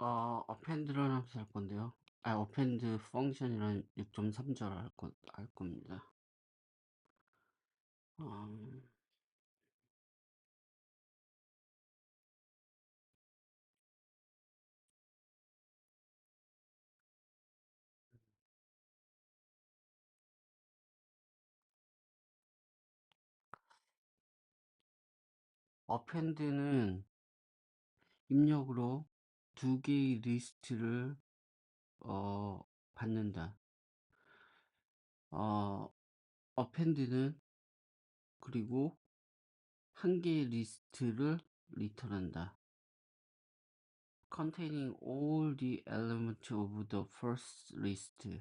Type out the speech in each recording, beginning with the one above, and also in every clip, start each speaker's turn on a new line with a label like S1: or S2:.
S1: append라는 함수 할 건데요. append function이라는 6.3절 할 겁니다. 어, append는 입력으로 두 개의 리스트를 받는다. append는 그리고 한 개의 리스트를 리턴한다. containing all the elements of the first list.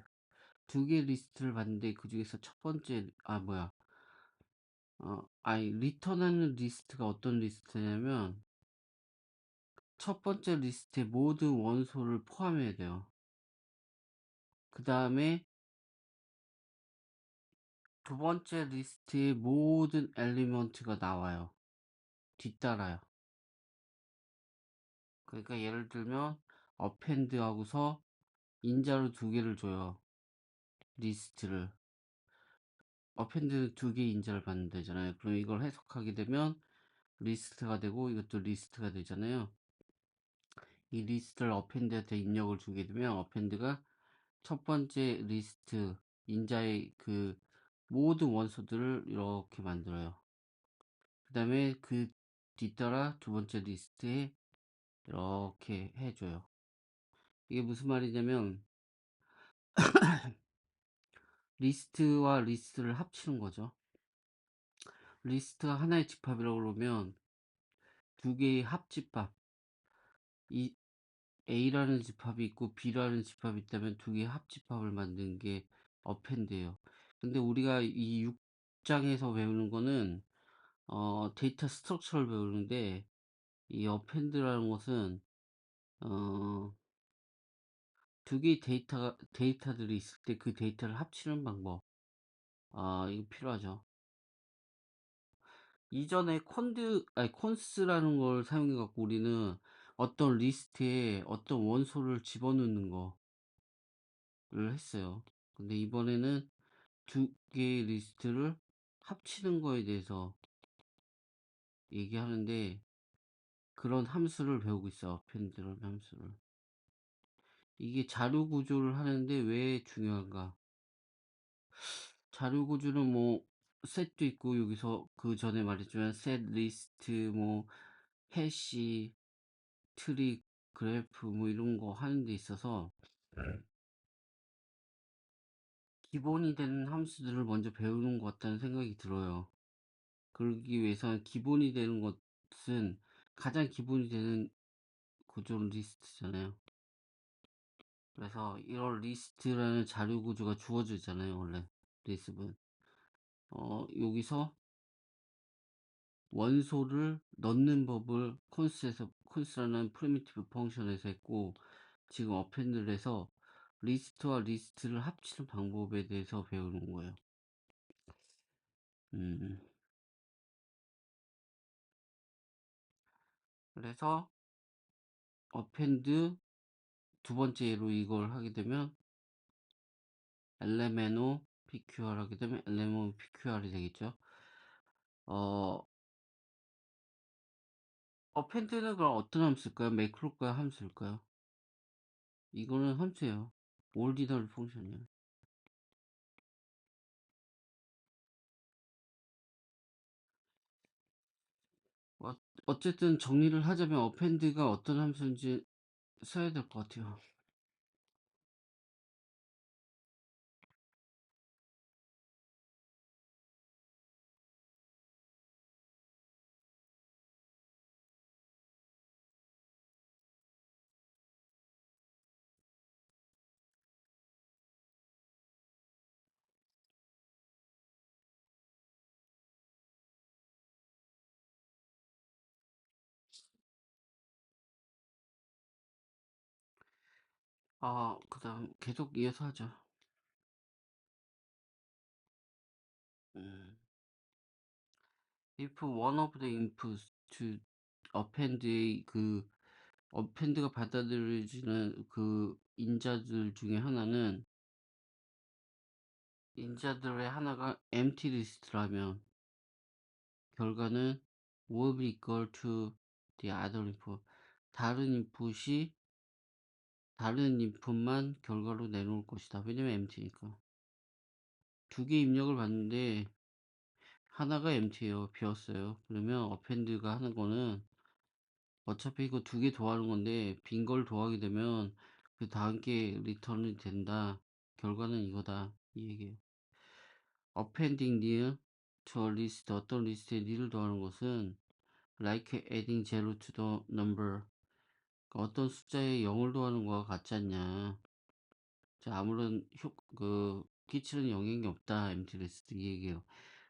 S1: 두 개의 리스트를 받는데 그 중에서 첫 번째 리턴하는 리스트가 어떤 리스트냐면 첫 번째 리스트에 모든 원소를 포함해야 돼요. 그 다음에 두 번째 리스트의 모든 엘리먼트가 나와요. 뒤따라요. 그러니까 예를 들면 append 하고서 인자로 두 개를 줘요. 리스트를. append는 두 개의 인자를 받는 되잖아요. 그럼 이걸 해석하게 되면 리스트가 되고 이것도 리스트가 되잖아요. 이 리스트를 append한테 입력을 주게 되면 append가 첫 번째 리스트 인자의 그 모든 원소들을 이렇게 만들어요. 그 다음에 그 뒤따라 두 번째 리스트에 이렇게 해줘요. 이게 무슨 말이냐면 리스트와 리스트를 합치는 거죠. 리스트가 하나의 집합이라고 그러면 두 개의 합집합, 이 A라는 집합이 있고 B라는 집합이 있다면 두 개의 합집합을 만드는 게 append예요. 근데 우리가 이 6장에서 배우는 거는 데이터 스트럭처를 배우는데 이 append라는 것은 두 개의 데이터들이 있을 때 그 데이터를 합치는 방법. 이거 필요하죠. 이전에 콘스라는 걸 사용해갖고 우리는 어떤 리스트에 어떤 원소를 집어넣는 거를 했어요. 근데 이번에는 두 개의 리스트를 합치는 거에 대해서 얘기하는데 그런 함수를 배우고 있어. append라는 함수를. 이게 자료 구조를 하는데 왜 중요한가? 자료 구조는 뭐 셋도 있고 여기서 그 전에 말했지만 셋 리스트 뭐 해시 트리 그래프 뭐 이런 거 하는 데 있어서 기본이 되는 함수들을 먼저 배우는 것 같다는 생각이 들어요. 그러기 위해서는 기본이 되는 것은 가장 기본이 되는 구조는 리스트잖아요. 그래서 이런 리스트라는 자료 구조가 주어지잖아요. 원래 리스트는 여기서 원소를 넣는 법을 콘스라는 프리미티브 펑션에서 했고 지금 어펜드를 해서 리스트와 리스트를 합치는 방법에 대해서 배우는 거예요. 그래서 어펜드 두 번째 예로 이걸 하게 되면 LMNO PQR 하게 되면 LMNO PQR이 되겠죠. 어펜드는 그럼 어떤 함수일까요? 매크로일까요? 함수일까요? 이거는 함수예요. 오리지널 펑션이에요. 어쨌든 정리를 하자면 어펜드가 어떤 함수인지 써야 될 것 같아요. 그 다음 계속 이어서 하죠. If one of the inputs to append 그 어펜드가 받아들여지는 그 인자들 중에 하나는, 인자들의 하나가 empty 리스트라면 결과는 will be equal to the other input. 다른 인풋이 다른 인풋만 결과로 내놓을 것이다. 왜냐면 empty니까. 두 개 입력을 받는데 하나가 empty예요. 비었어요. 그러면 append가 하는 거는 어차피 이거 두 개 더하는 건데 빈 걸 더하게 되면 그 다음 게 리턴이 된다. 결과는 이거다. 이 얘기예요. appending near to a list, 어떤 리스트에 new를 더하는 것은 like adding zero to the number, 그러니까 어떤 숫자에 0을 더하는 거와 같지 않냐. 자, 아무런 끼치는 영향이 없다. empty list 이 얘기예요.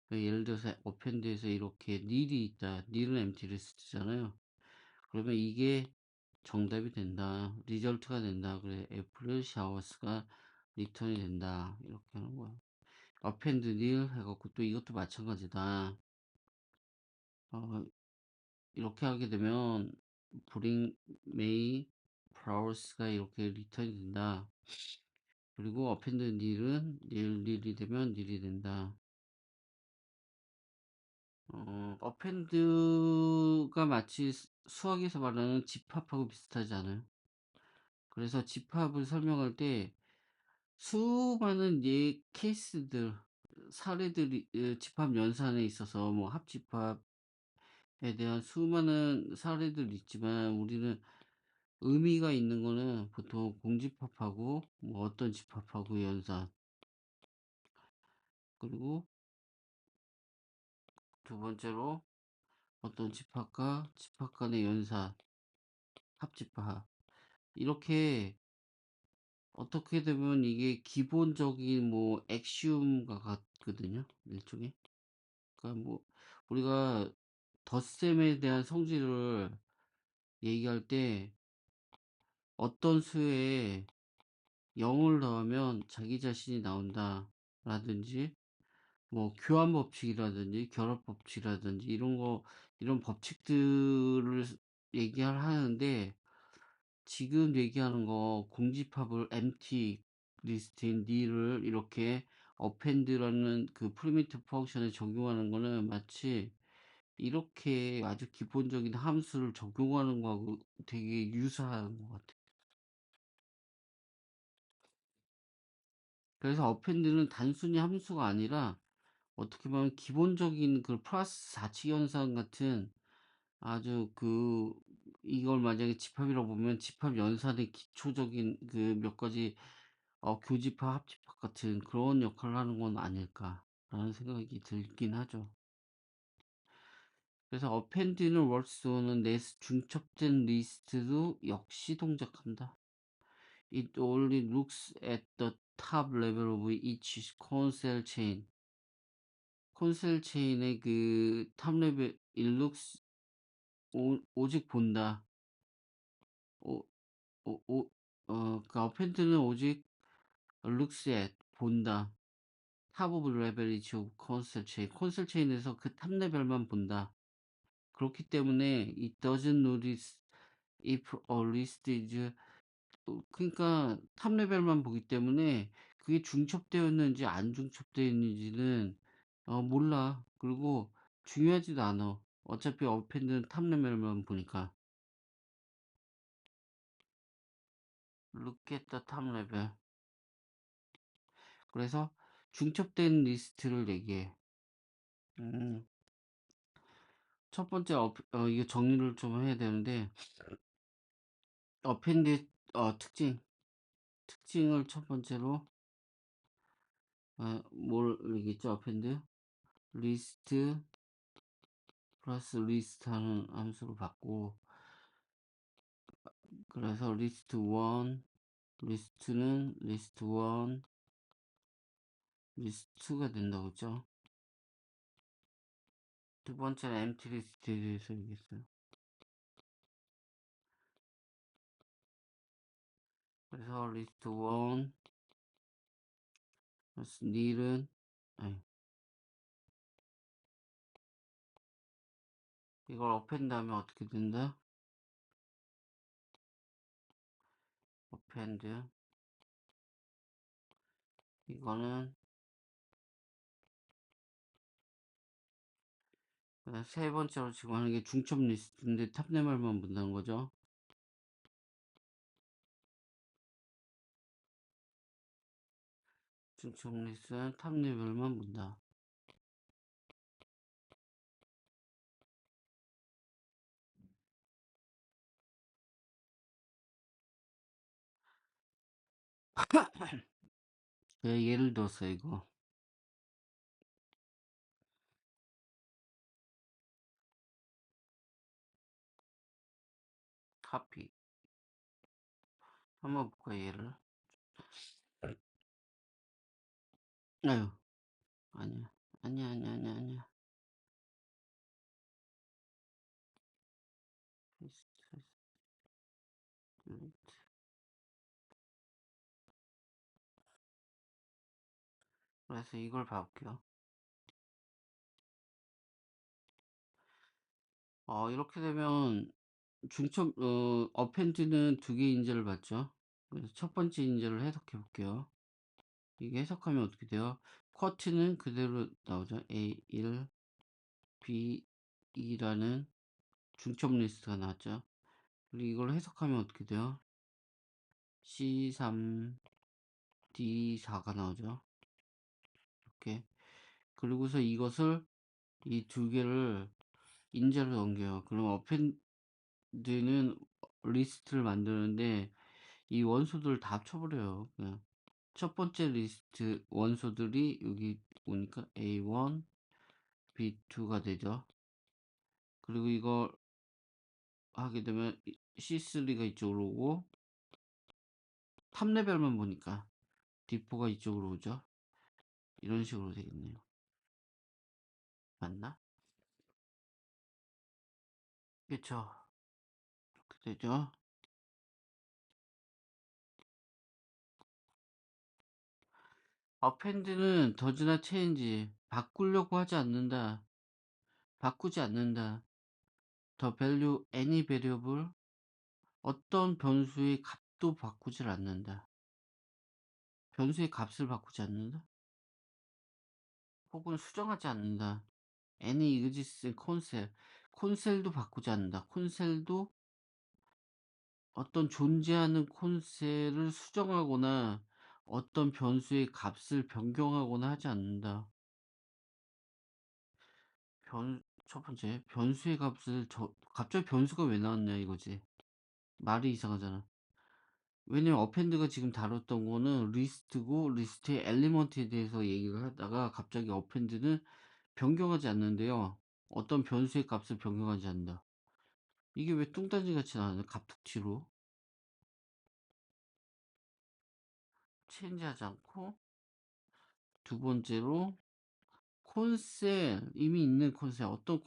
S1: 그러니까 예를 들어서 append에서 이렇게 nil이 있다. nil은 empty list잖아요. 그러면 이게 정답이 된다. 리절트가 된다. 그래, 애플 샤워스가 리턴이 된다. 이렇게 하는 거야. append nil 해갖고 또 이것도 마찬가지다. 이렇게 하게 되면 bring May flowers가 이렇게 리턴이 된다. 그리고 append nil은 nil이 되면 nil이 된다. append가 마치 수학에서 말하는 집합하고 비슷하지 않아요? 그래서 집합을 설명할 때 수많은 케이스들, 사례들이 집합 연산에 있어서 뭐 합집합에 대한 수많은 사례들이 있지만 우리는 의미가 있는 거는 보통 공집합하고 뭐 어떤 집합하고 연산, 그리고 두 번째로 어떤 집합과 집합 간의 연산, 합집합. 이렇게 어떻게 되면 이게 기본적인 뭐 엑시움과 같거든요. 일종의. 그러니까 뭐 우리가 덧셈에 대한 성질을 얘기할 때 어떤 수에 0을 더하면 자기 자신이 나온다 라든지 뭐 교환 법칙이라든지 결합 법칙이라든지 이런 법칙들을 얘기를 하는데 지금 얘기하는 거 공집합을 empty 리스트인 nil을 이렇게 append라는 그 프리미티브 펑션에 적용하는 거는 마치 이렇게 아주 기본적인 함수를 적용하는 거하고 되게 유사한 것 같아요. 그래서 append는 단순히 함수가 아니라 어떻게 보면 기본적인 그 플러스 4치 현상 같은 아주 이걸 만약에 집합이라고 보면 집합 연산의 기초적인 그 몇 가지 교집합, 합집합 같은 그런 역할을 하는 건 아닐까라는 생각이 들긴 하죠. 그래서 append는 월스는 중첩된 리스트도 역시 동작한다. It only looks at the top level of each console chain. 콘셀 체인의 그 탑 레벨 it looks 오직 본다. 오, 그 append는 오직 looks at 본다. 탑 오브 레벨이죠. 콘셀 체인. 콘셀 체인에서 그 탑 레벨만 본다. 그렇기 때문에 it doesn't notice if a list is 그러니까 탑 레벨만 보기 때문에 그게 중첩되어 있는지 안 중첩되어 있는지는 몰라. 그리고 중요하지도 않아. 어차피 append는 탑 레벨만 보니까. look at the top level. 그래서 중첩된 리스트를 얘기해. 첫 번째 이거 정리를 좀 해야 되는데 append 특징을 첫 번째로 뭘 얘기했죠? append 리스트 플러스 리스트 하는 함수로 받고 그래서 리스트 1 리스트는 리스트 1 리스트 2가 된다고 했죠? 두 번째는 empty 리스트에 대해서 얘기했어요. 그래서 리스트 1 플러스 nil은 이걸 append 하면 어떻게 된다? append 이거는 세 번째로 지금 하는 게 중첩 리스트인데 탑레벨만 본다는 거죠. 중첩 리스트는 탑레벨만 본다. 예를 들어서 이거 카피 한번 볼까 얘를. 아유 아니야 아니야 그래서 이걸 봐볼게요. 이렇게 되면 중첩 어펜드는 두 개 인재를 받죠. 그래서 첫 번째 인재를 해석해 볼게요. 이게 해석하면 어떻게 돼요? 쿼트는 그대로 나오죠. A1 B2라는 중첩 리스트가 나왔죠. 그리고 이걸 해석하면 어떻게 돼요? C3 D4가 나오죠. 이렇게. 그리고서 이것을 이 두 개를 인재로 넘겨요. 그럼 어펜드는 리스트를 만드는데 이 원소들을 다 합쳐버려요. 그냥 첫 번째 리스트 원소들이 여기 오니까 A1, B2가 되죠. 그리고 이걸 하게 되면 C3가 이쪽으로 오고 탑 레벨만 보니까 D4가 이쪽으로 오죠. 이런 식으로 되겠네요. 맞나? 그쵸? 그렇게 되죠. 어펜드는 더즈나 체인지 바꾸려고 하지 않는다. 바꾸지 않는다. 더 value any variable 어떤 변수의 값도 바꾸질 않는다. 변수의 값을 바꾸지 않는다. 혹은 수정하지 않는다. any existing concept 콘셀도 바꾸지 않는다. 콘셀도 어떤 존재하는 콘셀을 수정하거나 어떤 변수의 값을 변경하거나 하지 않는다. 첫 번째, 변수의 값을 갑자기 변수가 왜 나왔냐 이거지. 말이 이상하잖아. 왜냐면 어펜드가 지금 다뤘던 거는 리스트고 리스트의 엘리먼트에 대해서 얘기를 하다가 갑자기 어펜드는 변경하지 않는데요. 어떤 변수의 값을 변경하지 않는다. 이게 왜 뚱딴지 같이 나왔냐? 갑툭튀로 체인지하지 않고 두 번째로 콘셀 이미 있는 콘셀 어떤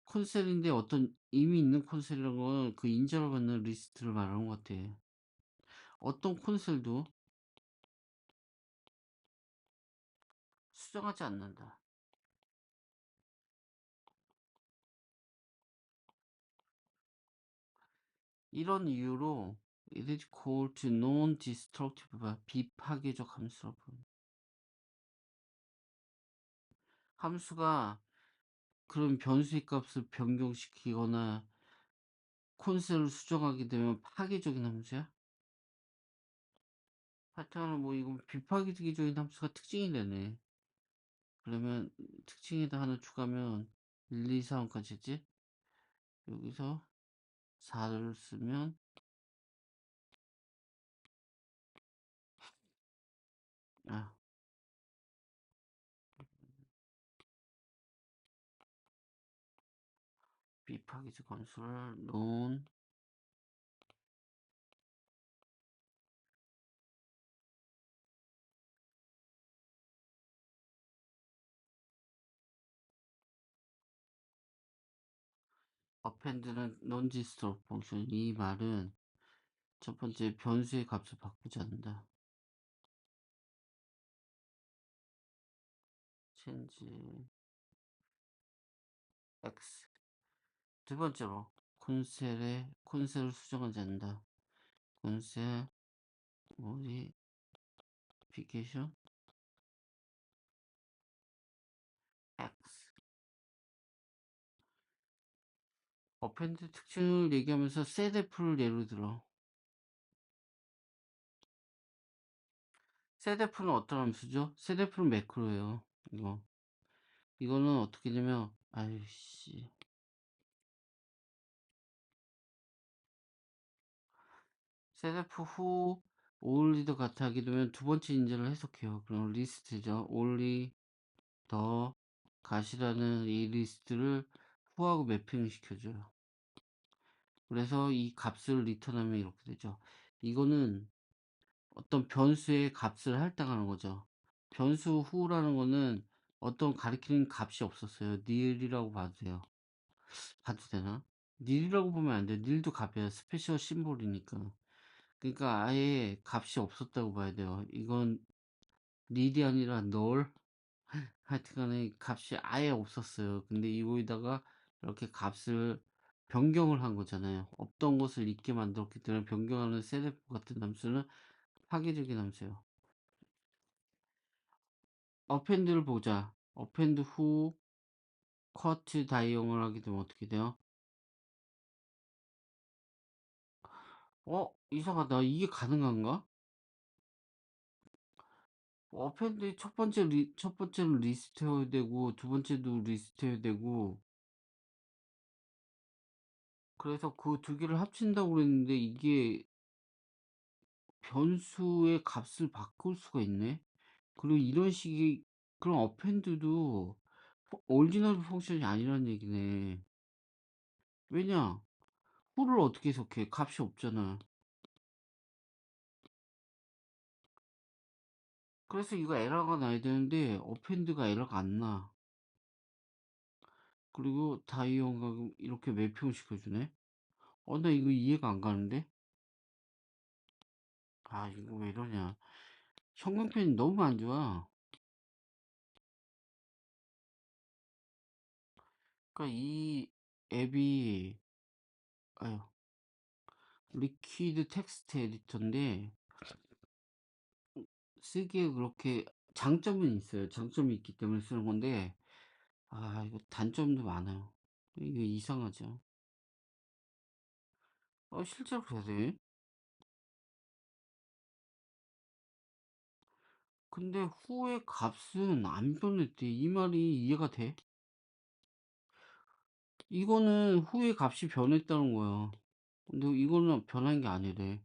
S1: 콘셀인데 어떤 이미 있는 콘셀이라는 건 그 인정을 받는 리스트를 말하는 것 같아. 어떤 콘셀도 수정하지 않는다. 이런 이유로 it is called non-destructive 비파괴적 함수라고 합니다. 함수가 그런 변수의 값을 변경시키거나 콘셀을 수정하게 되면 파괴적인 함수야? 하여튼 뭐 이건 비파괴적인 함수가 특징이 되네. 그러면 특징에다 하나 추가하면 1, 2, 3까지 했지? 여기서 4를 쓰면 비파괴적 함수를 non append는 non-destructive 펑션 이 말은 첫 번째 변수의 값을 바꾸지 않는다. change x 두 번째로 콘셀을 수정하지 않는다. 분쇄 모디피케이션 X. 어펜드 특징을 얘기하면서 setF를 예로 들어. setF는 어떤 함수죠? setF는 매크로예요. 이거는 어떻게 되면 아이씨 setF 후 only더 같아 하게 되면 두 번째 인자를 해석해요. 그럼 리스트죠. only 더 갓이라는 이 리스트를 후하고 매핑 시켜줘요. 그래서 이 값을 리턴하면 이렇게 되죠. 이거는 어떤 변수의 값을 할당하는 거죠. 변수 후라는 거는 어떤 가리키는 값이 없었어요. nil이라고 봐도 돼요. 봐도 되나? nil이라고 보면 안 돼. nil도 값이야. 스페셜 심볼이니까. 그러니까 아예 값이 없었다고 봐야 돼요. 이건 nil이 아니라 null. 하여튼간에 값이 아예 없었어요. 근데 이거에다가 이렇게 값을 변경을 한 거잖아요. 없던 것을 있게 만들었기 때문에 변경하는 셋F 같은 함수는 파괴적인 함수예요. 어펜드를 보자. 어펜드 후 쿼트 다이용을 하게 되면 어떻게 돼요? 이상하다. 이게 가능한가? 어펜드 첫 번째는 리스트 해야 되고 두 번째도 리스트 해야 되고 그래서 그 두 개를 합친다고 그랬는데 이게 변수의 값을 바꿀 수가 있네. 그리고 이런 식의 그런 어펜드도 오리지널 펑션이 아니란 얘기네. 왜냐? 후를 어떻게 해석해? 값이 없잖아. 그래서 이거 에러가 나야 되는데 어펜드가 에러가 안 나. 그리고 다이어가 이렇게 매핑 시켜주네. 나 이거 이해가 안 가는데? 이거 왜 이러냐. 형광펜이 너무 안 좋아. 그러니까 이 앱이 아유 리퀴드 텍스트 에디터인데 쓰기에 그렇게 장점은 있어요. 장점이 있기 때문에 쓰는 건데 이거 단점도 많아요. 이게 이상하죠. 실제로 그래야 돼. 근데 후의 값은 안 변했대. 이 말이 이해가 돼? 이거는 후의 값이 변했다는 거야. 근데 이거는 변한 게 아니래.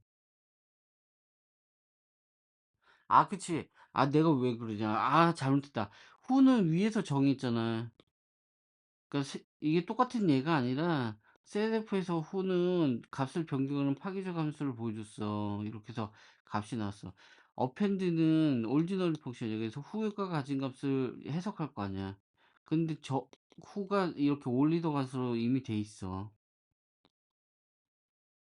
S1: 그치. 내가 왜 그러냐. 잘못했다. 후는 위에서 정했잖아. 그러니까 이게 똑같은 예가 아니라 셋F에서 후는 값을 변경하는 파괴적 함수를 보여줬어. 이렇게 해서 값이 나왔어. 어펜드는 오리지널 펑션이야. 그래서 후가 가진 값을 해석할 거 아니야. 근데 후가 이렇게 올리더 값으로 이미 돼 있어.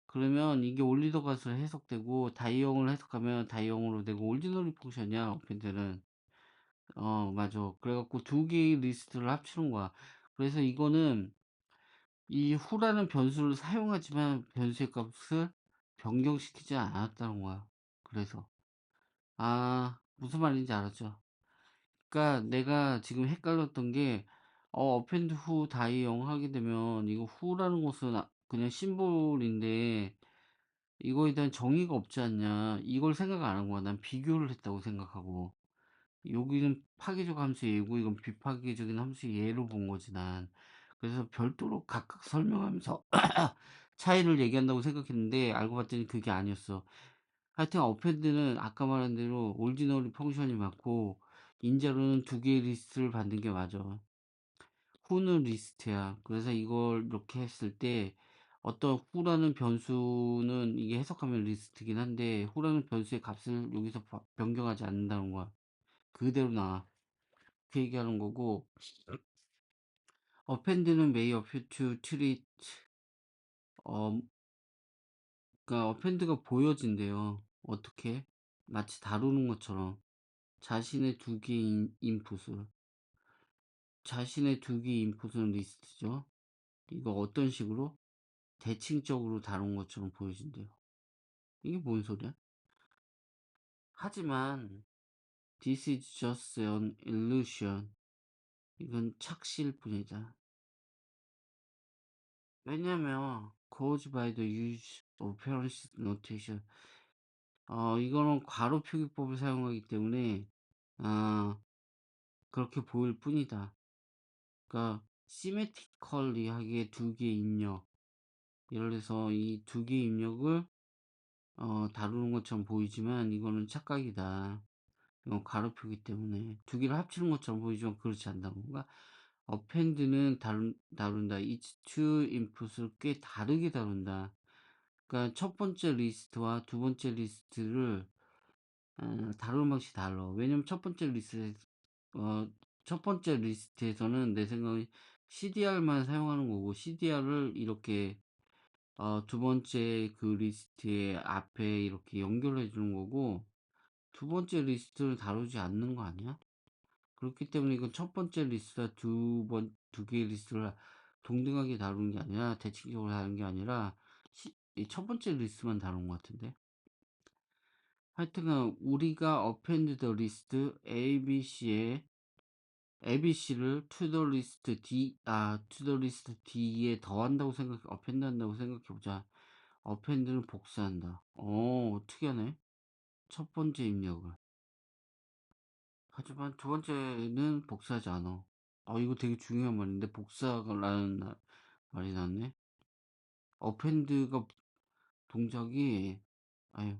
S1: 그러면 이게 올리더 값으로 해석되고 다이용을 해석하면 다이용으로 되고 오리지널 펑션이야. 어펜드는. 맞아. 그래갖고 두 개의 리스트를 합치는 거야. 그래서 이거는 이 후라는 변수를 사용하지만 변수의 값을 변경시키지 않았다는 거야. 그래서 무슨 말인지 알았죠? 그러니까 내가 지금 헷갈렸던 게 어펜드 후 다이용 하게 되면 이거 후라는 것은 그냥 심볼인데 이거에 대한 정의가 없지 않냐 이걸 생각 안 한 거야. 난 비교를 했다고 생각하고 여기는 파괴적 함수 예고 이건 비파괴적인 함수 예로 본 거지 난. 그래서 별도로 각각 설명하면서 차이를 얘기한다고 생각했는데 알고 봤더니 그게 아니었어. 하여튼 어펜드는 아까 말한 대로 오리지널 펑션이 맞고 인자로는 두 개의 리스트를 받는 게 맞아. 후는 리스트야. 그래서 이걸 이렇게 했을 때 어떤 후라는 변수는 이게 해석하면 리스트긴 한데 후라는 변수의 값을 여기서 변경하지 않는다는 거야. 그대로 나와. 그 얘기하는 거고 append는 may appear to treat 어 그러니까 append가 보여진대요. 어떻게? 마치 다루는 것처럼 자신의 두 개의 인풋을 자신의 두 개의 인풋은 리스트죠. 이거 어떤 식으로? 대칭적으로 다룬 것처럼 보여진대요. 이게 뭔 소리야? 하지만 this is just an illusion. 이건 착시일 뿐이다. 왜냐면 caused by the use of parenthesis notation. 이거는 괄호 표기법을 사용하기 때문에 아 그렇게 보일 뿐이다. 그러니까 시메트리컬리 하게 두 개의 입력, 예를 들어서 이 두 개의 입력을 다루는 것처럼 보이지만 이거는 착각이다. 이건 괄호표기 때문에 두 개를 합치는 것처럼 보이지만 그렇지 않다는 건가? append는 다룬다. each two input을 꽤 다르게 다룬다. 그러니까 첫 번째 리스트와 두 번째 리스트를 다루는 방식이 달라. 왜냐면 첫 번째 리스트에서는 내 생각에 CDR만 사용하는 거고, CDR을 이렇게 두 번째 그 리스트의 앞에 이렇게 연결해 주는 거고, 두 번째 리스트를 다루지 않는 거 아니야? 그렇기 때문에 이건 첫 번째 리스트와 두 개의 리스트를 동등하게 다루는 게 아니라, 대칭적으로 다루는 게 아니라, 이 첫 번째 리스트만 다룬 것 같은데? 하여튼간, 우리가 append the list ABC를 to the list to the list D에 더한다고 append 한다고 생각해보자. append는 복사한다. 특이하네. 첫 번째 입력을. 하지만 두 번째는 복사하지 않아. 이거 되게 중요한 말인데, 복사라는 말이 나왔네. append가 동작이, 아유,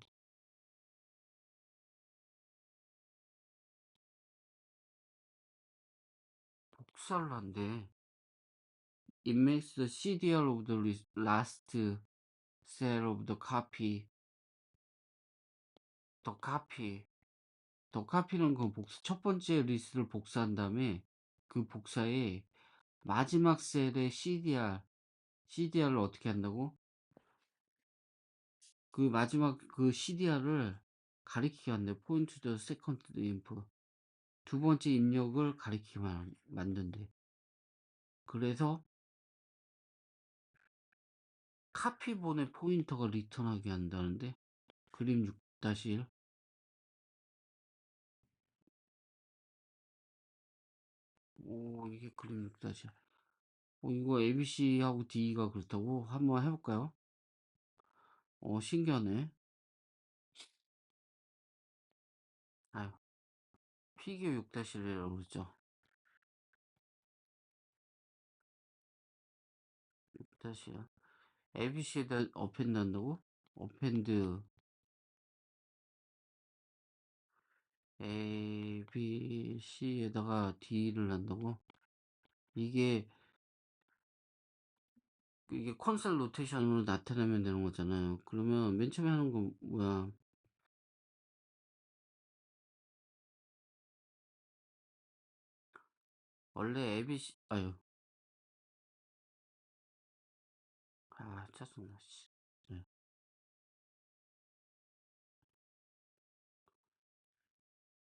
S1: 복사를 한대. It makes the CDR of the last cell of the copy. 더 카피는 그 첫 번째 리스트를 복사한 다음에 그 복사에 마지막 셀의 CDR을 어떻게 한다고? 그 마지막 그 CDR을 가리키게 한대. point to the second input. 두 번째 입력을 가리키게 만든대. 그래서 카피본의 포인터가 리턴하게 한다는데, 그림 6-1. 이게 그림 6-1. 이거 ABC하고 D가 그렇다고? 한번 해볼까요? 신기하네. 아유, 피규어 6-1이라고 그러죠. 6-1이야. ABC에다 append 한다고? append ABC에다가 D를 한다고? 이게 컨솔 로테이션으로 나타내면 되는 거잖아요. 그러면 맨 처음에 하는 건 뭐야? 원래 ABC 짜증나. 씨. 네.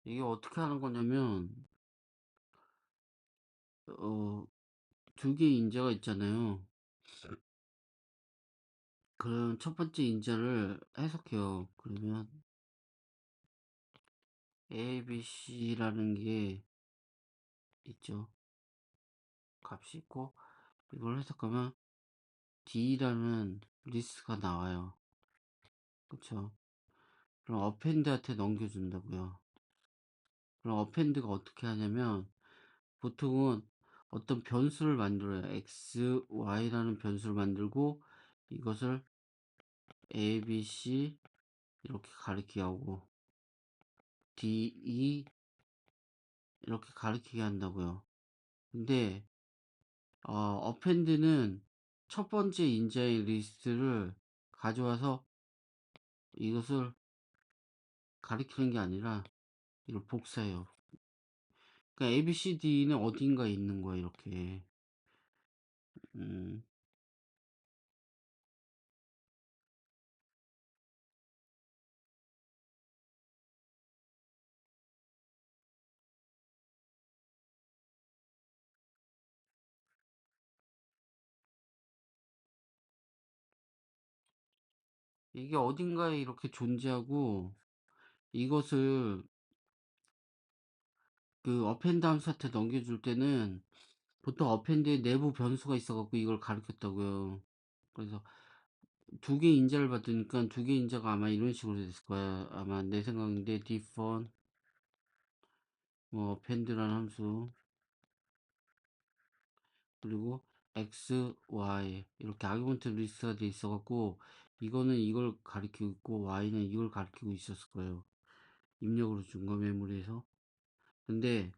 S1: 이게 어떻게 하는 거냐면 두 개의 인자가 있잖아요. 그럼 첫 번째 인자를 해석해요. 그러면 ABC라는 게 있죠. 값이 있고 이걸 해석하면 D라는 리스트가 나와요. 그쵸? 그럼 append한테 넘겨준다고요. 그럼 append가 어떻게 하냐면 보통은 어떤 변수를 만들어요. x, y라는 변수를 만들고 이것을 a, b, c 이렇게 가리키게 하고 d, e 이렇게 가리키게 한다고요. 근데 append는 첫 번째 인자의 리스트를 가져와서 이것을 가리키는 게 아니라 이걸 복사해요. 그러니까 A, B, C, D는 어딘가에 있는 거야, 이렇게. 음, 이게 어딘가에 이렇게 존재하고 이것을 그 어펜드 함수한테 넘겨줄 때는 보통 어펜드에 내부 변수가 있어갖고 이걸 가르쳤다고요. 그래서 두 개 인자를 받으니까 두 개 인자가 아마 이런 식으로 됐을 거야. 아마 내 생각인데 디펀 뭐 어펜드라는 함수 그리고 x, y 이렇게 아규먼트 리스트가 돼 있어갖고 이거는 이걸 가리키고 있고 y는 이걸 가리키고 있었을 거예요. 입력으로 준 거 메모리에서. 근데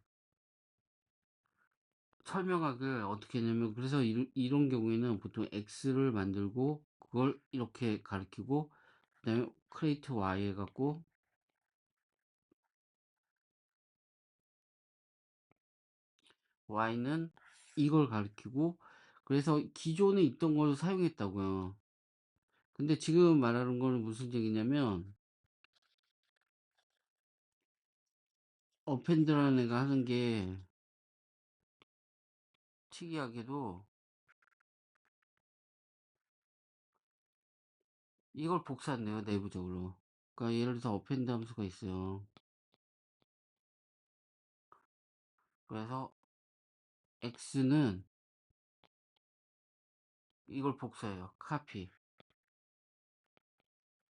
S1: 설명학을 어떻게 했냐면 그래서 이런 경우에는 보통 x를 만들고 그걸 이렇게 가리키고 그 다음에 create y 해갖고 y는 이걸 가리키고 그래서 기존에 있던 걸 사용했다고요. 근데 지금 말하는 거는 무슨 얘기냐면 어펜드라는 애가 하는 게 특이하게도 이걸 복사한대요 내부적으로. 그러니까 예를 들어서 어펜드 함수가 있어요. 그래서 x는 이걸 복사해요.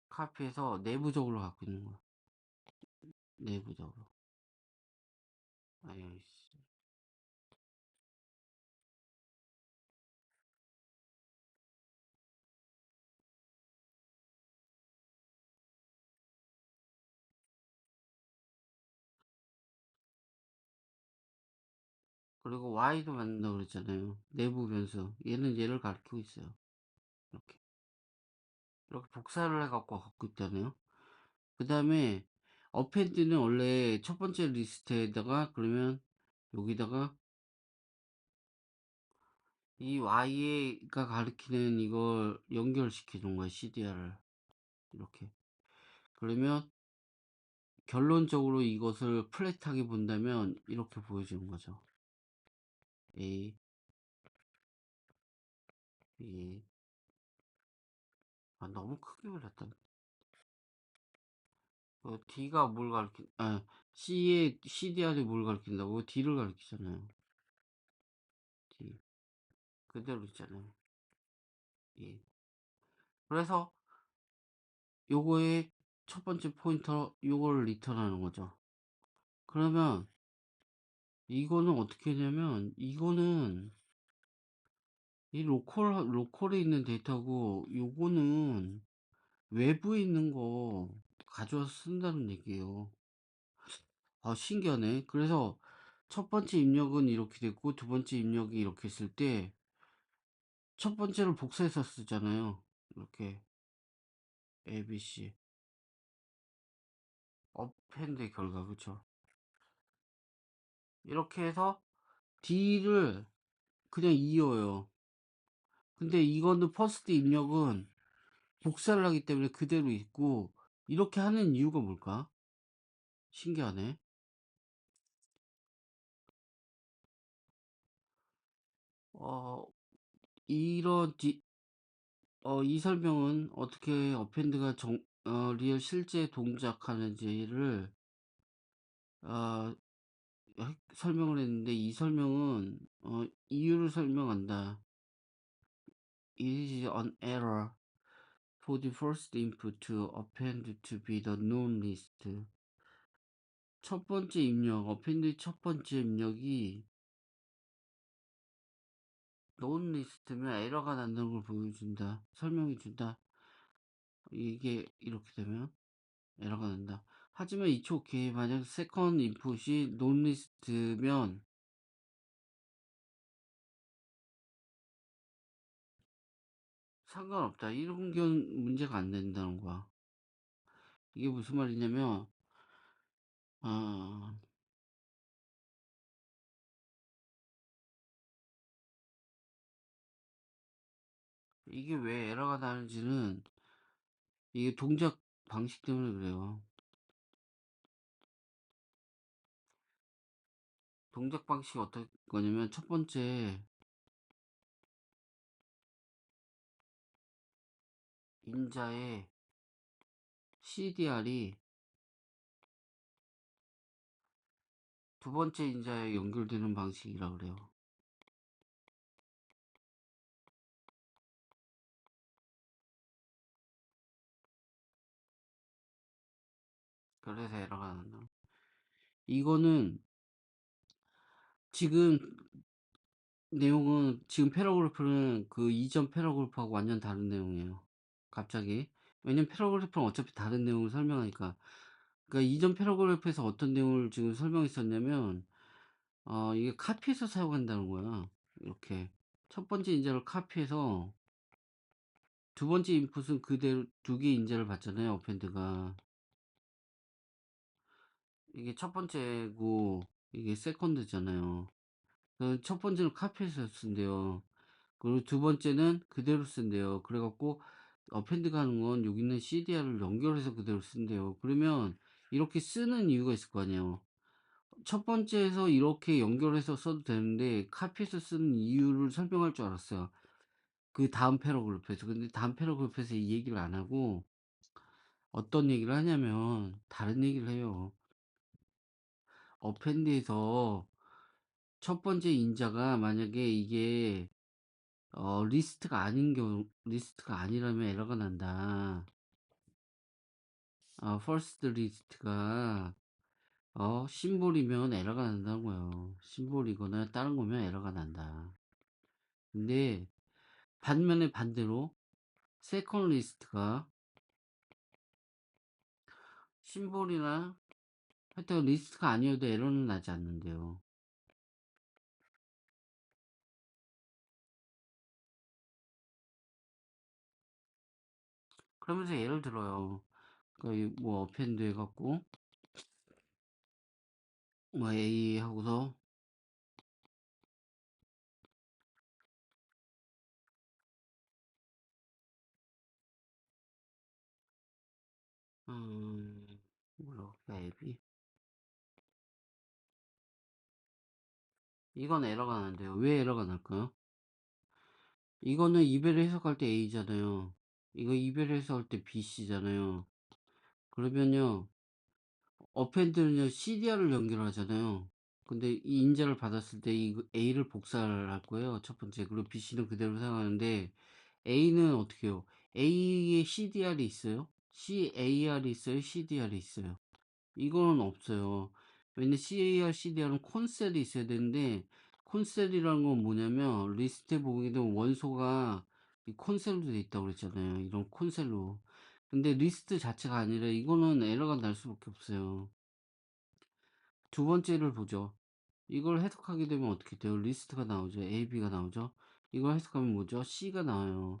S1: 카피해서 내부적으로 갖고 있는 거야. 내부적으로. 아이씨. 그리고 y도 만든다고 그랬잖아요. 내부 변수. 얘는 얘를 가리키고 있어요. 이렇게. 이렇게 복사를 해갖고 갖고 있다네요. 그 다음에 어펜드는 원래 첫 번째 리스트에다가 그러면 여기다가 이 y가 가리키는 이걸 연결시켜 준 거야. CDR을. 이렇게. 그러면 결론적으로 이것을 플랫하게 본다면 이렇게 보여주는 거죠. A, B. 아, 너무 크게 그렸다. D가 뭘 CDR이 뭘 가리킨다고? D를 가리키잖아요. D. 그대로 있잖아요. 예. 그래서 요거의 첫 번째 포인터, 요거를 리턴하는 거죠. 그러면 이거는 어떻게 하냐면, 이거는 이 로컬에 있는 데이터고, 요거는 외부에 있는 거 가져와서 쓴다는 얘기예요. 아, 신기하네. 그래서 첫 번째 입력은 이렇게 됐고, 두 번째 입력이 이렇게 했을 때, 첫 번째를 복사해서 쓰잖아요. 이렇게, ABC. 업핸드의 결과, 그쵸? 이렇게 해서 D를 그냥 이어요. 근데 이거는 퍼스트 입력은 복사를 하기 때문에 그대로 있고, 이렇게 하는 이유가 뭘까? 신기하네. 어, 이런 이 설명은 어떻게 어펜드가 리얼 실제 동작하는지를 어, 설명을 했는데 이 설명은 이유를 설명한다. It is an error for the first input to append to be the known list. 첫 번째 입력, 어펜드의 첫 번째 입력이 known list면 에러가 난다는 걸 보여준다. 설명해준다. 이게 이렇게 되면 에러가 난다. 하지만 이쪽 오케이. 만약 세컨 인풋이 논리스트면 상관없다. 이런 건 문제가 안 된다는 거야. 이게 무슨 말이냐면 아, 이게 왜 에러가 나는지는 이게 동작 방식 때문에 그래요. 동작 방식이 어떤 거냐면 첫 번째 인자에 CDR이 두 번째 인자에 연결되는 방식이라 그래요. 그래서 에러가 난다. 이거는 지금 내용은 지금 패러그래프는 그 이전 패러그래프하고 완전 다른 내용이에요. 갑자기. 왜냐면 패러그래프는 어차피 다른 내용을 설명하니까. 그러니까 이전 패러그래프에서 어떤 내용을 지금 설명했었냐면, 이게 카피해서 사용한다는 거야. 이렇게. 첫 번째 인자를 카피해서 두 번째 인풋은 그대로 두 개의 인자를 받잖아요. 어펜드가. 이게 첫 번째고, 이게 세컨드잖아요. 첫 번째는 카피해서 쓴대요. 그리고 두 번째는 그대로 쓴대요. 그래갖고 어펜드가 하는 건 여기 있는 CDR을 연결해서 그대로 쓴대요. 그러면 이렇게 쓰는 이유가 있을 거 아니에요. 첫 번째에서 이렇게 연결해서 써도 되는데 카피해서 쓰는 이유를 설명할 줄 알았어요. 그 다음 패러그래프에서. 근데 다음 패러그래프에서 이 얘기를 안 하고 어떤 얘기를 하냐면 다른 얘기를 해요. 어펜드에서 첫 번째 인자가 만약에 이게 리스트가 아닌 경우, 리스트가 아니라면 에러가 난다. first 리스트가, 심볼이면 에러가 난다고요. 심볼이거나 다른 거면 에러가 난다. 근데, 반면에 반대로, second 리스트가, 심볼이나, 하여튼 리스트가 아니어도 에러는 나지 않는데요. 그러면서 예를 들어요. 그러니까 뭐, 어펜드 해갖고, 뭐, A 하고서, 뭐라, A, B. 이건 에러가 나는데요. 왜 에러가 날까요? 이거는 이베르 해석할 때 A잖아요. 이거 이베르 해석할 때 BC잖아요. 그러면요, 어펜드는요, CDR을 연결하잖아요. 근데 이 인자를 받았을 때 이 A를 복사를 할 거예요. 첫 번째. 그리고 BC는 그대로 사용하는데, A는 어떻게 해요? A에 CDR이 있어요? CAR이 있어요? CDR이 있어요? 이거는 없어요. 왜냐면 CAR, CDR은 콘셀이 있어야 되는데 콘셀이라는 건 뭐냐면 리스트에 보게 되면 원소가 이 콘셀로 돼 있다고 그랬잖아요. 이런 콘셀로. 근데 리스트 자체가 아니라 이거는 에러가 날 수밖에 없어요. 두 번째를 보죠. 이걸 해석하게 되면 어떻게 돼요? 리스트가 나오죠. A, B가 나오죠. 이걸 해석하면 뭐죠? C가 나와요.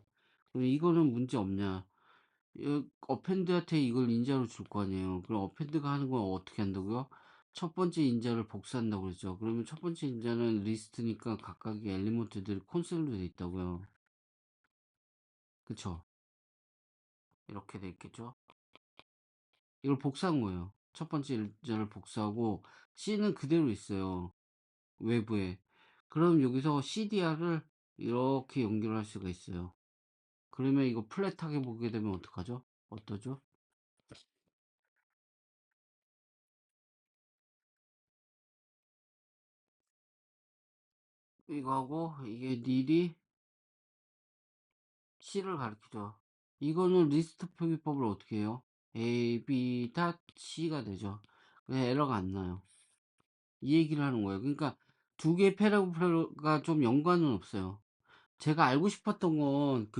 S1: 그럼 이거는 문제 없냐? 어펜드한테 이걸 인자로 줄 거 아니에요. 그럼 어펜드가 하는 건 어떻게 한다고요? 첫 번째 인자를 복사한다고 그랬죠. 그러면 첫 번째 인자는 리스트니까 각각의 엘리먼트들이 콘솔로 돼 있다고요. 그쵸? 이렇게 돼 있겠죠? 이걸 복사한 거예요. 첫 번째 인자를 복사하고 C는 그대로 있어요. 외부에. 그럼 여기서 CDR을 이렇게 연결할 수가 있어요. 그러면 이거 플랫하게 보게 되면 어떡하죠? 어떠죠? 이거하고 이게 닐이 C를 가리키죠. 이거는 리스트 표기법을 어떻게 해요? A, B, C가 되죠. 그래서 에러가 안 나요. 이 얘기를 하는 거예요. 그러니까 두 개의 패러가 좀 연관은 없어요. 제가 알고 싶었던 건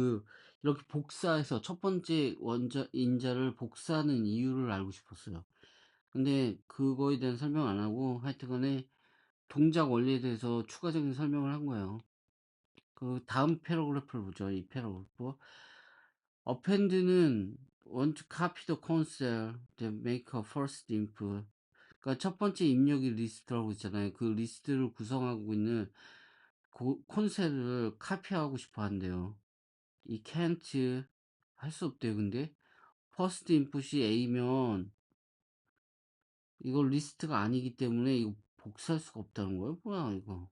S1: 이렇게 복사해서 첫 번째 인자를 복사하는 이유를 알고 싶었어요. 근데 그거에 대한 설명 안 하고 하여튼간에 동작 원리에 대해서 추가적인 설명을 한 거예요. 그 다음 패러그래프를 보죠. 이 패러그래프. append는 want to copy the console then make a first input. 그러니까 첫 번째 입력이 리스트라고 있잖아요. 그 리스트를 구성하고 있는 콘셀을 카피하고 싶어 한대요. 이 can't 할 수 없대요. 근데 first input이 A면 이거 리스트가 아니기 때문에 이거 복사할 수가 없다는 거예요. 뭐야 이거.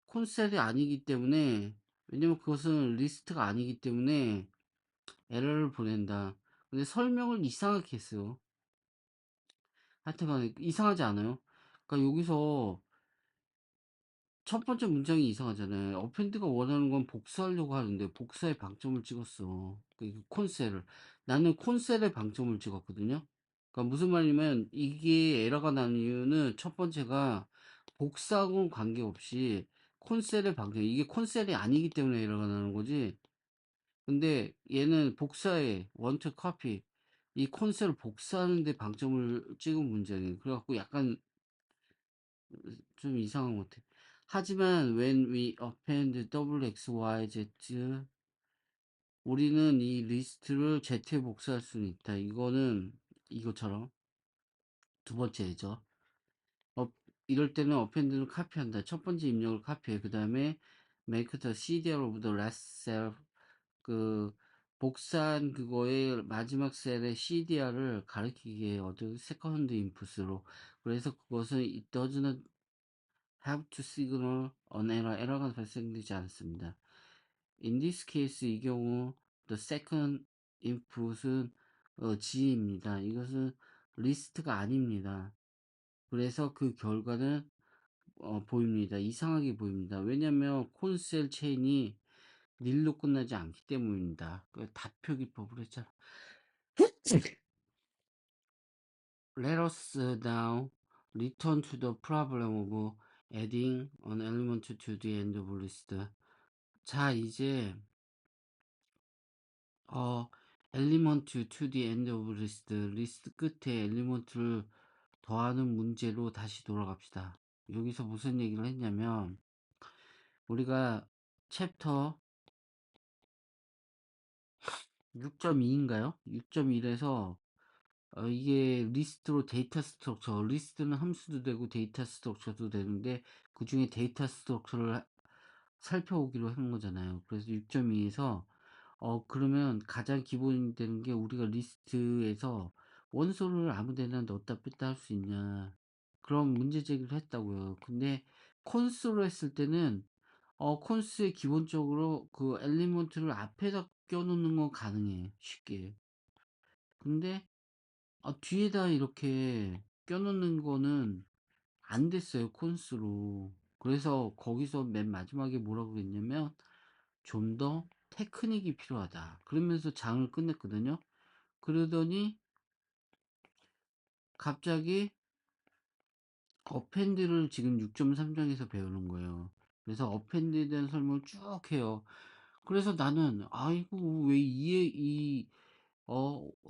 S1: 콘셀이 아니기 때문에 왜냐면 그것은 리스트가 아니기 때문에 에러를 보낸다. 근데 설명을 이상하게 했어요. 하여튼간에 이상하지 않아요? 그러니까 여기서 첫 번째 문장이 이상하잖아요. 어펜드가 원하는 건 복사하려고 하는데 복사에 방점을 찍었어. 그 콘셀을. 나는 콘셀에 방점을 찍었거든요. 그러니까 무슨 말이냐면 이게 에러가 나는 이유는 첫 번째가 복사하고는 관계없이 콘셀에 방점, 이게 콘셀이 아니기 때문에 에러가 나는 거지. 근데 얘는 복사에 원투 커피, 이 콘셀을 복사하는데 방점을 찍은 문제는 그래갖고 약간 좀 이상한 것 같아. 하지만 when we append wxyz, 우리는 이 리스트를 z에 복사할 수는 있다. 이거는 이것처럼 두 번째죠. 이럴 때는 append는 카피한다. 첫 번째 입력을 카피해. 그 다음에 make the cdr of the last cell, 그 복사한 그거의 마지막 셀의 CDR을 가리키게 해. 어디 세컨드 인풋으로. 그래서 그것은 it does not have to signal an error, 에러가 발생되지 않습니다. In this case, 이 경우 the second input은 G입니다. 이것은 리스트가 아닙니다. 그래서 그 결과는 보입니다. 이상하게 보입니다. 왜냐면 콘셀 체인이 닐로 끝나지 않기 때문입니다. 그 다표 기법을 했잖아. Let us now return to the problem of adding an element to the end of list. 자, 이제 element to the end of list, 리스트 끝에 엘리먼트를 더하는 문제로 다시 돌아갑시다. 여기서 무슨 얘기를 했냐면 우리가 챕터 6.2인가요? 6.1에서 이게 리스트로 데이터 스트럭처, 리스트는 함수도 되고 데이터 스트럭처도 되는데 그 중에 데이터 스트럭처를 살펴보기로 한 거잖아요. 그래서 6.2에서 그러면 가장 기본이 되는 게 우리가 리스트에서 원소를 아무 데나 넣었다 뺐다 할 수 있냐. 그런 문제 제기를 했다고요. 근데 콘스로 했을 때는 콘스에 기본적으로 그 엘리먼트를 앞에다 껴놓는 건 가능해. 쉽게. 근데 뒤에다 이렇게 껴놓는 거는 안 됐어요. 콘스로. 그래서 거기서 맨 마지막에 뭐라고 그랬냐면 좀 더 테크닉이 필요하다. 그러면서 장을 끝냈거든요. 그러더니 갑자기 어펜드를 지금 6.3장에서 배우는 거예요. 그래서 어펜드에 대한 설명을 쭉 해요. 그래서 나는 아이고 왜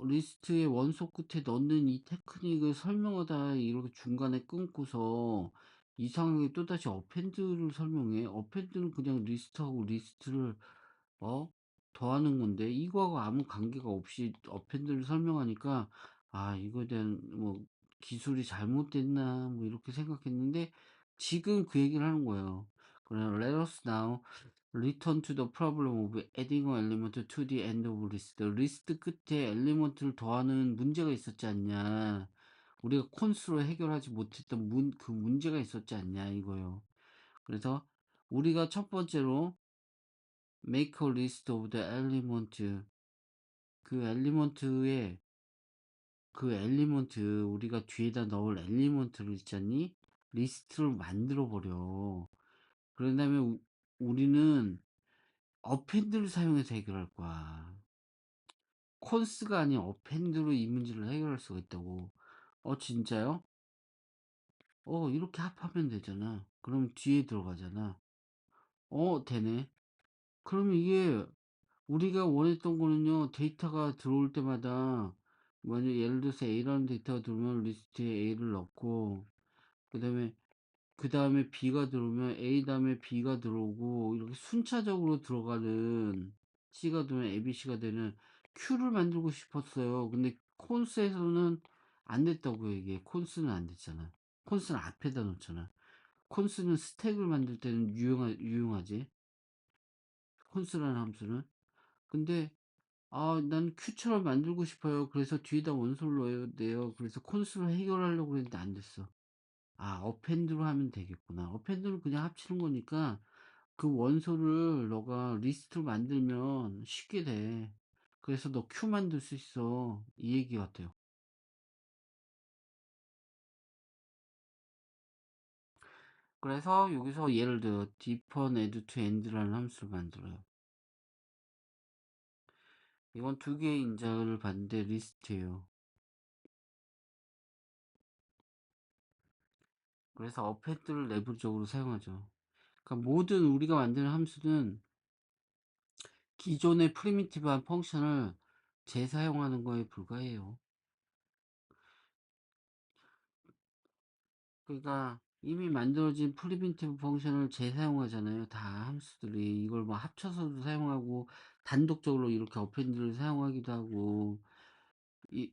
S1: 리스트의 원소 끝에 넣는 이 테크닉을 설명하다 이렇게 중간에 끊고서 이상하게 또다시 어펜드를 설명해. 어펜드는 그냥 리스트하고 리스트를 어? 더하는 건데 이거하고 아무 관계가 없이 어펜드를 설명하니까 이거에 대한 뭐 기술이 잘못됐나 뭐 이렇게 생각했는데 지금 그 얘기를 하는 거예요. 그냥 let us now return to the problem of adding an element to the end of list. 리스트 끝에 엘리먼트를 더하는 문제가 있었지 않냐. 우리가 콘수로 해결하지 못했던 그 문제가 있었지 않냐 이거요. 그래서 우리가 첫 번째로 make a list of the element, 그 엘리먼트에 그 엘리먼트 우리가 뒤에다 넣을 엘리먼트를 있잖니 리스트를 만들어 버려. 그런 다음에 우리는 어펜드를 사용해서 해결할 거야. 콘스가 아닌 어펜드로 이 문제를 해결할 수가 있다고. 진짜요? 이렇게 합하면 되잖아. 그럼 뒤에 들어가잖아. 되네. 그럼 이게 우리가 원했던 거는요, 데이터가 들어올 때마다, 만약 예를 들어서 A라는 데이터가 들어오면 리스트에 A를 넣고, 그 다음에 B가 들어오면 A 다음에 B가 들어오고, 이렇게 순차적으로 들어가는 C가 되면 ABC가 되는 Q를 만들고 싶었어요. 근데 콘스에서는 안 됐다고요, 이게. 콘스는 안 됐잖아. 콘스는 앞에다 놓잖아. 콘스는 스택을 만들 때는 유용하지. 콘스라는 함수는. 근데 난 큐처럼 만들고 싶어요. 그래서 뒤에다 원소를 넣어야 돼요. 그래서 콘수를 해결하려고 했는데 안 됐어. 어펜드로 하면 되겠구나. 어펜드는 그냥 합치는 거니까 그 원소를 너가 리스트로 만들면 쉽게 돼. 그래서 너 큐 만들 수 있어. 이 얘기 같아요. 그래서 여기서 예를 들어 deepen add to end라는 함수를 만들어요. 이건 두 개의 인자를 받는데 리스트예요. 그래서 append를 내부적으로 사용하죠. 그러니까 모든 우리가 만드는 함수는 기존의 프리미티브한 펑션을 재사용하는 거에 불과해요. 그러니까 이미 만들어진 프리미티브 펑션을 재사용하잖아요. 다 함수들이 이걸 뭐 합쳐서도 사용하고 단독적으로 이렇게 어펜드를 사용하기도 하고 이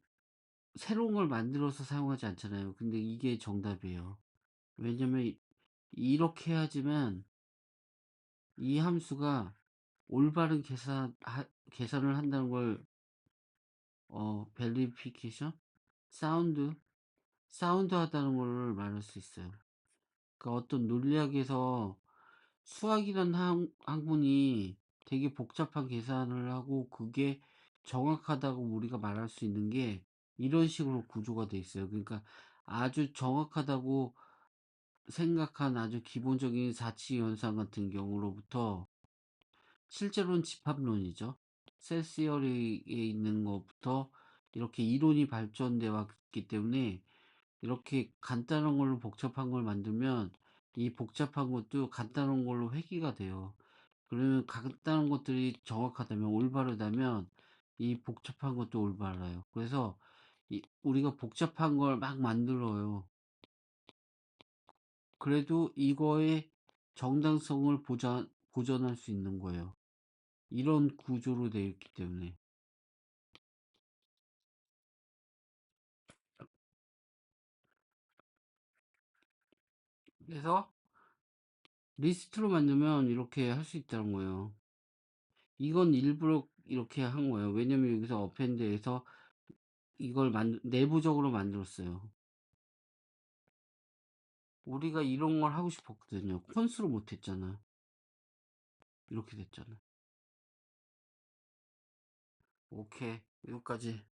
S1: 새로운 걸 만들어서 사용하지 않잖아요. 근데 이게 정답이에요. 왜냐면 이렇게 해야지만 이 함수가 올바른 계산을 한다는 걸 베리피케이션 사운드 하다는 걸 말할 수 있어요. 그러니까 어떤 논리학에서 수학이라는 학문이 되게 복잡한 계산을 하고 그게 정확하다고 우리가 말할 수 있는 게 이런 식으로 구조가 돼 있어요. 그러니까 아주 정확하다고 생각한 아주 기본적인 사치 현상 같은 경우로부터 실제로는 집합론이죠. 셀 시어리에 있는 것부터 이렇게 이론이 발전돼 왔기 때문에 이렇게 간단한 걸로 복잡한 걸 만들면 이 복잡한 것도 간단한 걸로 회귀가 돼요. 그러면 간단한 것들이 정확하다면 올바르다면 이 복잡한 것도 올바라요. 그래서 우리가 복잡한 걸 막 만들어요. 그래도 이거의 정당성을 보전할 수 있는 거예요. 이런 구조로 되어 있기 때문에. 그래서 리스트로 만들면 이렇게 할 수 있다는 거예요. 이건 일부러 이렇게 한 거예요. 왜냐면 여기서 어펜드에서 이걸 내부적으로 만들었어요. 우리가 이런 걸 하고 싶었거든요. 콘수로 못했잖아. 이렇게 됐잖아. 오케이. 여기까지.